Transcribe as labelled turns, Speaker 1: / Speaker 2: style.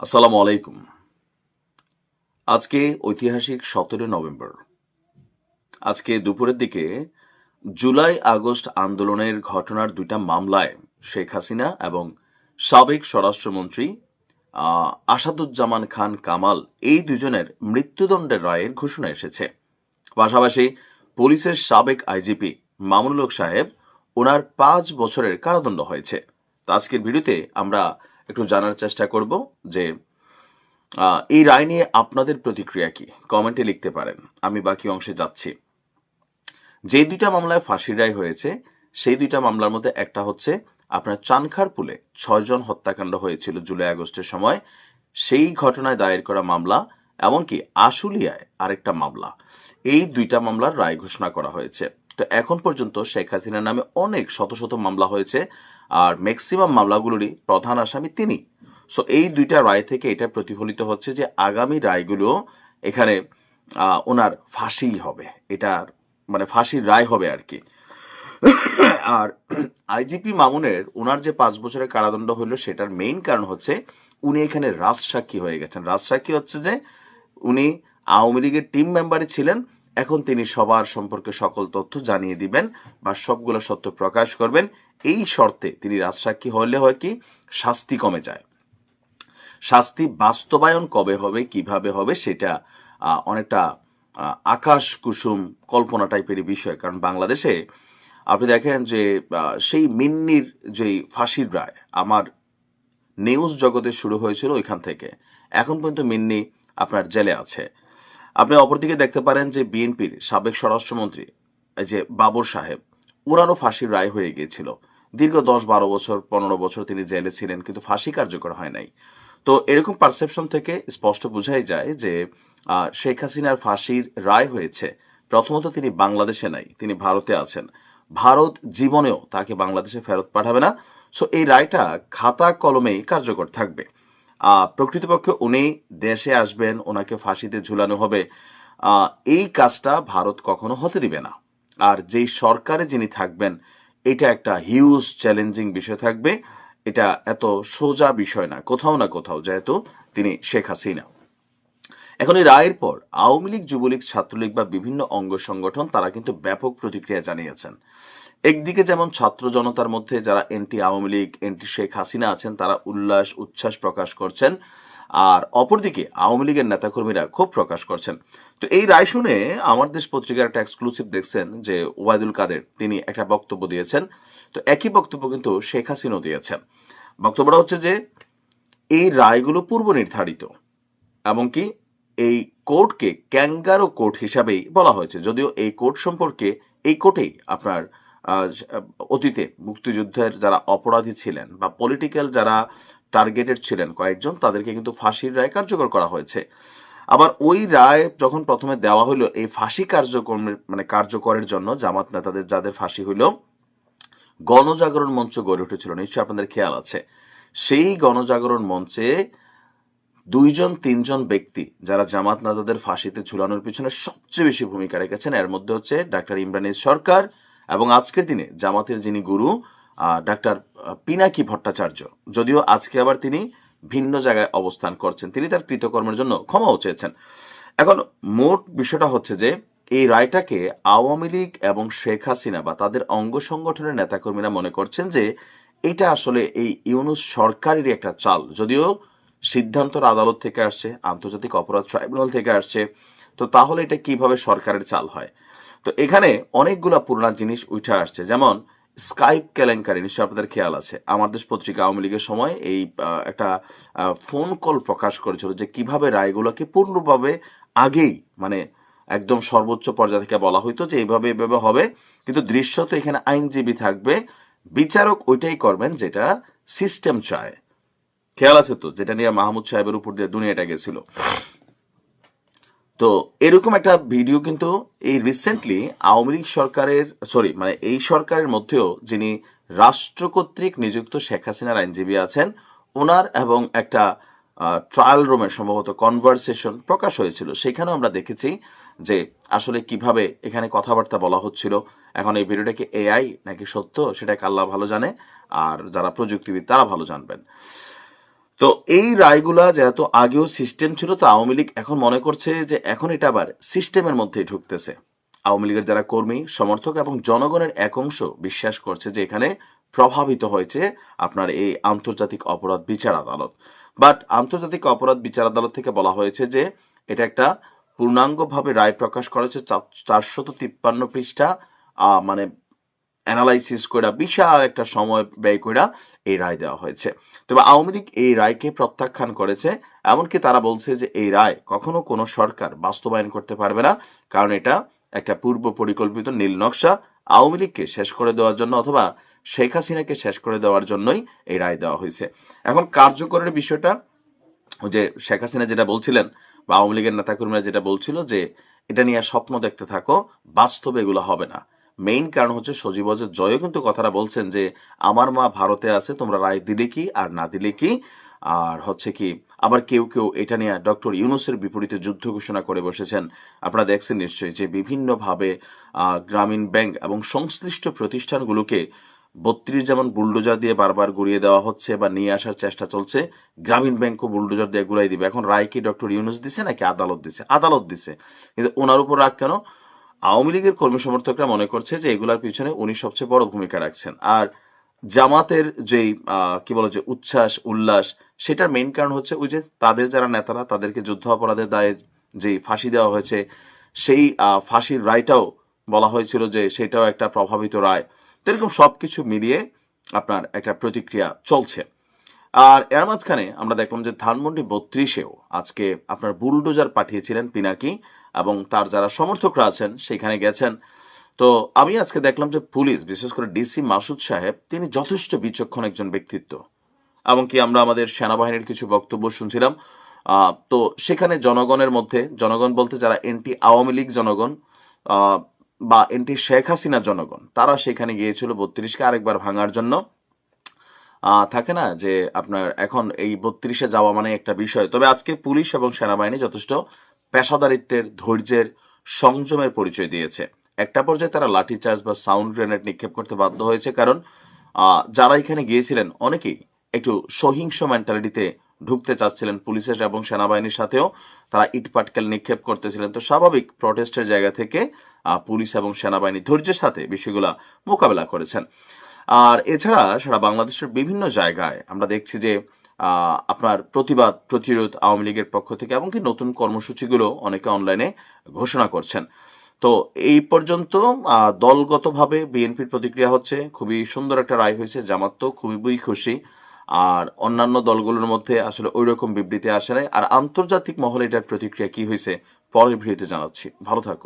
Speaker 1: আসসালামু আলাইকুম। আজকে ঐতিহাসিক 17 নভেম্বর। আজকে দুপুরের দিকে জুলাই আগস্ট আন্দোলনের ঘটনার দুইটা মামলায় শেখ হাসিনা এবং সাবেক স্বরাষ্ট্রমন্ত্রী আসাদুজ্জামান খান কামাল এই দুজনের মৃত্যুদণ্ডের রায়ের ঘোষণা এসেছে। পাশাপাশি পুলিশের সাবেক আইজিপি মামুনুল হক সাহেব ওনার 5 বছরের কারাদণ্ড হয়েছে। তো আজকের ভিডিওতে আমরা একটু জানার চেষ্টা করব যে এই রায় নিয়ে আপনাদের প্রতিক্রিয়া কি? কমেন্টে লিখতে পারেন। আমি বাকি অংশে যাচ্ছি। যে দুইটা মামলায় ফাঁসির রায় হয়েছে সেই দুইটা মামলার মধ্যে একটা হচ্ছে আপনার চানখারপুলে 6 জন হত্যাকাণ্ড হয়েছিল জুলাই আগস্টের সময়, সেই ঘটনায় দায়ের করা মামলা, এমনকি আশুলিয়ায় আরেকটা মামলা। এই দুইটা মামলার রায় ঘোষণা করা হয়েছে। তো এখন পর্যন্ত শেখ হাসিনার নামে অনেক শত শত মামলা হয়েছে, আর ম্যাক্সিমাম মামলাগুলোরই প্রধান আসামি তিনি। সো এই দুইটা রায় থেকে এটা প্রতিফলিত হচ্ছে যে আগামী রায়গুলো এখানে ওনার ফাঁসি হবে, এটার মানে ফাঁসির রায় হবে আর কি। আর আইজিপি মামুনের ওনার যে 5 বছরের কারাদণ্ড হলো সেটার মেইন কারণ হচ্ছে উনি এখানে রাজসাক্ষী হয়ে গেছেন। রাজসাক্ষী হচ্ছে যে উনি আওয়ামী লীগের টিম মেম্বারই ছিলেন, এখন তিনি সবার সম্পর্কে সকল তথ্য জানিয়ে দিবেন বা সবগুলো সত্য প্রকাশ করবেন। এই শর্তে তিনি রাজসাক্ষী হলে হয় কি শাস্তি কমে যায়। শাস্তি বাস্তবায়ন কবে হবে, কিভাবে হবে সেটা অনেকটা আকাশ কুসুম কল্পনা টাইপেরই বিষয়। কারণ বাংলাদেশে আপনি দেখেন যে সেই মিন্নির যেই ফাঁসির রায় আমার নিউজ জগতে শুরু হয়েছিল ওইখান থেকে এখন পর্যন্ত মিন্নি আপনার জেলে আছে। আপনি অপরদিকে দেখতে পারেন যে বিএনপির সাবেক স্বরাষ্ট্রমন্ত্রী এই যে বাবর সাহেব, ওনারও ফাঁসির রায় হয়ে গিয়েছিল। দীর্ঘ 10-12 বছর 15 বছর তিনি জেলে ছিলেন, কিন্তু ফাঁসি কার্যকর হয় নাই। তো এরকম পারসেপশন থেকে স্পষ্ট বোঝাই যায় যে শেখ হাসিনার ফাঁসির রায় হয়েছে। প্রথমত তিনি বাংলাদেশে নাই, তিনি ভারতে আছেন। ভারত জীবনেও তাকে বাংলাদেশে ফেরত পাঠাবে না। সো এই রায়টা খাতা কলমেই কার্যকর থাকবে। প্রকৃতপক্ষে উনি দেশে আসবেন, ওনাকে ফাঁসিতে ঝুলানো হবে, এই কাজটা ভারত কখনো হতে দিবে না। আর যেই সরকারে যিনি থাকবেন এটা একটা হিউজ চ্যালেঞ্জিং বিষয় থাকবে। এটা এত সোজা বিষয় না কোথাও না কোথাও, যেহেতু তিনি শেখ হাসিনা। এখন এই রায়ের পর আওয়ামী লীগ, যুবলীগ, ছাত্রলীগ বা বিভিন্ন অঙ্গ সংগঠন তারা কিন্তু ব্যাপক প্রতিক্রিয়া জানিয়েছেন। একদিকে যেমন ছাত্র জনতার মধ্যে যারা এন্টি আওয়ামী লীগ, এন্টি শেখ হাসিনা আছেন তারা উল্লাস উচ্ছ্বাস প্রকাশ করছেন, আর অপরদিকে আওয়ামী লীগের নেতাকর্মীরা ক্ষোভ প্রকাশ করছেন। তো এই রায় শুনে আমার দেশ পত্রিকার একটা এক্সক্লুসিভ দেখছেন যে ওবায়দুল কাদের তিনি একটা বক্তব্য দিয়েছেন। তো একই বক্তব্য কিন্তু শেখ হাসিনাও দিয়েছেন। বক্তব্যটা হচ্ছে যে এই রায়গুলো পূর্ব নির্ধারিত, এমনকি এই কোর্টকে ক্যাঙ্গারো কোর্ট হিসাবেই বলা হয়েছে। যদিও এই কোর্ট সম্পর্কে এই কোর্টেই আপনার অতীতে মুক্তিযুদ্ধের যারা অপরাধী ছিলেন বা পলিটিক্যাল যারা টার্গেটেড ছিলেন কয়েকজন, তাদেরকে কিন্তু ফাঁসির রায় কার্যকর করা হয়েছে। আবার ওই রায় যখন প্রথমে দেওয়া হলো এই ফাঁসি কার্যকরের জন্য জামাত নেতাদের যাদের ফাঁসি হইল, গণজাগরণ মঞ্চ গড়ে উঠেছিল, নিশ্চয়ই আপনাদের খেয়াল আছে। সেই গণজাগরণ মঞ্চে 2-3 জন ব্যক্তি যারা জামাত নেতাদের ফাঁসিতে ঝুলানোর পিছনে সবচেয়ে বেশি ভূমিকা রেখেছেন, এর মধ্যে হচ্ছে ডাক্তার ইমরান সরকার এবং আজকের দিনে জামাতের যিনি গুরু ডাক্তার পিনাকি ভট্টাচার্য। যদিও আজকে আবার তিনি ভিন্ন জায়গায় অবস্থান করছেন, তিনি তার কৃতকর্মের জন্য ক্ষমাও চেয়েছেন। এখন মোট বিষয়টা হচ্ছে যে এই রায়টাকে আওয়ামী লীগ এবং শেখ হাসিনা বা তাদের অঙ্গ সংগঠনের নেতাকর্মীরা মনে করছেন যে এটা আসলে এই ইউনূস সরকারেরই একটা চাল। যদিও সিদ্ধান্তর আদালত থেকে আসছে, আন্তর্জাতিক অপরাধ ট্রাইব্যুনাল থেকে আসছে, তো তাহলে এটা কিভাবে সরকারের চাল হয়? তো এখানে অনেকগুলা পুরোনো জিনিস উঠে আসছে, যেমন স্কাইপ কেলেঙ্কারি, নিশ্চয়ই আপনাদের খেয়াল আছে। আমার দেশ পত্রিকা আওয়ামী লীগের সময় এই একটা ফোন কল প্রকাশ করেছিল যে কিভাবে রায়গুলোকে পূর্ণভাবে আগেই মানে একদম সর্বোচ্চ পর্যায় থেকে বলা হইতো যে এইভাবে এভাবে হবে, কিন্তু দৃশ্যত এখানে আইনজীবী থাকবে, বিচারক ওইটাই করবেন যেটা সিস্টেম চায়। খেয়াল আছে তো, যেটা নিয়ে মাহমুদ সাহেবের উপর দিয়ে দুনিয়াটা গেছিল। তো এরকম একটা ভিডিও কিন্তু এই রিসেন্টলি আওয়ামী লীগ সরকারের এই সরকারের মধ্যেও যিনি রাষ্ট্র কর্তৃক নিযুক্ত শেখ হাসিনার আইনজীবী আছেন, ওনার এবং একটা ট্রায়াল রুমের সম্ভবত কনভারসেশন প্রকাশ হয়েছিল। সেখানেও আমরা দেখেছি যে আসলে কিভাবে এখানে কথাবার্তা বলা হচ্ছিল। এখন এই ভিডিওটা কি এআই নাকি সত্য সেটাকে আল্লাহ ভালো জানে, আর যারা প্রযুক্তিবিদ তারা ভালো জানবেন। তো এই রায়গুলা যেহেতু আগেও সিস্টেম ছিল, তো আওয়ামী লীগ এখন মনে করছে যে এখন এটা আবার সিস্টেমের মধ্যেই ঢুকতেছে। আওয়ামী লীগের যারা কর্মী সমর্থক এবং জনগণের এক অংশ বিশ্বাস করছে যে এখানে প্রভাবিত হয়েছে আপনার এই আন্তর্জাতিক অপরাধ বিচার আদালত। বাট আন্তর্জাতিক অপরাধ বিচার আদালত থেকে বলা হয়েছে যে এটা একটা পূর্ণাঙ্গভাবে রায় প্রকাশ করেছে 453 পৃষ্ঠা, মানে অ্যানালাইসিস কইরা বিশাল একটা সময় ব্যয় কইরা এই রায় দেওয়া হয়েছে। তবে আওয়ামী লীগ এই রায়কে প্রত্যাখ্যান করেছে। এমনকি তারা বলছে যে এই রায় কখনো কোনো সরকার বাস্তবায়ন করতে পারবে না, কারণ এটা একটা পূর্ব পরিকল্পিত নীল নকশা আওয়ামী লীগকে শেষ করে দেওয়ার জন্য অথবা শেখ হাসিনাকে শেষ করে দেওয়ার জন্যই এই রায় দেওয়া হয়েছে। এখন কার্যকরের বিষয়টা, ওই যে শেখ হাসিনা যেটা বলছিলেন বা আওয়ামী লীগের নেতাকর্মীরা যেটা বলছিল যে এটা নিয়ে স্বপ্ন দেখতে থাকো, বাস্তবে এগুলো হবে না। মেইন কারণ হচ্ছে সজীব ওয়াজেদ জয়ও কিন্তু কথাটা বলছেন যে আমার মা ভারতে আছে, তোমরা রায় দিলে কি আর না দিলে কি। আর হচ্ছে কি আবার কেউ কেউ এটা নিয়ে ডক্টর ইউনূসের বিপরীতে যুদ্ধ ঘোষণা করে বসেছেন। আপনারা দেখছেন নিশ্চয়ই যে বিভিন্নভাবে গ্রামীণ ব্যাংক এবং সংশ্লিষ্ট প্রতিষ্ঠানগুলোকে 32 যেমন বুলডোজার দিয়ে বারবার গুড়িয়ে দেওয়া হচ্ছে বা নিয়ে আসার চেষ্টা চলছে, গ্রামীণ ব্যাংকও বুলডোজার দিয়ে গুড়াই দিবে। এখন রায় কি ডক্টর ইউনূস দিছে নাকি আদালত দিছে? আদালত দিছে। কিন্তু ওনার উপর রাগ কেন? আওয়ামী লীগের কর্মী সমর্থকরা মনে করছে যে এগুলার পিছনে উনি সবচেয়ে বড় ভূমিকা রাখছেন। আর জামাতের যেই কি বলে যে উচ্ছ্বাস উল্লাস, সেটার মেইন কারণ হচ্ছে ওই যে তাদের যারা নেতারা তাদেরকে যুদ্ধ অপরাধের দায়ে যেই ফাঁসি দেওয়া হয়েছে, সেই ফাঁসির রায়টাও বলা হয়েছিল যে সেটাও একটা প্রভাবিত রায়। তো এরকম সবকিছু মিলিয়ে আপনার একটা প্রতিক্রিয়া চলছে। আর এর মাঝখানে আমরা দেখলাম যে ধানমন্ডি 32-এও আজকে আপনার বুলডোজার পাঠিয়েছিলেন পিনাকি এবং তার যারা সমর্থকরা আছেন সেখানে গেছেন। তো আমি আজকে দেখলাম যে পুলিশ, বিশেষ করে ডিসি মাসুদ সাহেব, তিনি যথেষ্ট বিচক্ষণ একজন ব্যক্তিত্ব। এমনকি আমরা আমাদের সেনাবাহিনীর কিছু বক্তব্য শুনছিলাম। তো সেখানে জনগণের মধ্যে, জনগণ বলতে যারা এন্টি আওয়ামী লীগ জনগণ আহ, বা এন্টি শেখ হাসিনা জনগণ, তারা সেখানে গিয়েছিল 32-কে আরেকবার ভাঙার জন্য। থাকে না যে আপনার এখন এই 32-এ যাওয়া মানে একটা বিষয়। তবে আজকে পুলিশ এবং সেনাবাহিনী যথেষ্ট পেশাদারিত্বের, ধৈর্যের, সংযমের পরিচয় দিয়েছে। একটা পর্যায়ে তারা লাঠিচার্জ বা সাউন্ড গ্রেনেড নিক্ষেপ করতে বাধ্য হয়েছে, কারণ যারা এখানে গিয়েছিলেন অনেকেই একটু সহিংস মেন্টালিটিতে ঢুকতে চাচ্ছিলেন। পুলিশের এবং সেনাবাহিনীর সাথেও তারা ইটপাটকেল নিক্ষেপ করতেছিলেন। তো স্বাভাবিক প্রটেস্টের জায়গা থেকে পুলিশ এবং সেনাবাহিনী ধৈর্যের সাথে বিষয়গুলা মোকাবেলা করেছেন। আর এছাড়া সারা বাংলাদেশের বিভিন্ন জায়গায় আমরা দেখছি যে আপনার প্রতিবাদ প্রতিরোধ আওয়ামী লীগের পক্ষ থেকে, এমনকি নতুন কর্মসূচিগুলো অনেকে অনলাইনে ঘোষণা করছেন। তো এই পর্যন্ত দলগতভাবে বিএনপির প্রতিক্রিয়া হচ্ছে খুবই সুন্দর একটা রায় হয়েছে, জামাত তো খুবই খুশি। আর অন্যান্য দলগুলোর মধ্যে আসলে ওই রকম বিবৃতি আসে নাই। আর আন্তর্জাতিক মহলে এটার প্রতিক্রিয়া কি হয়েছে পরের ভিডিওতে জানাচ্ছি। ভালো থাকুন।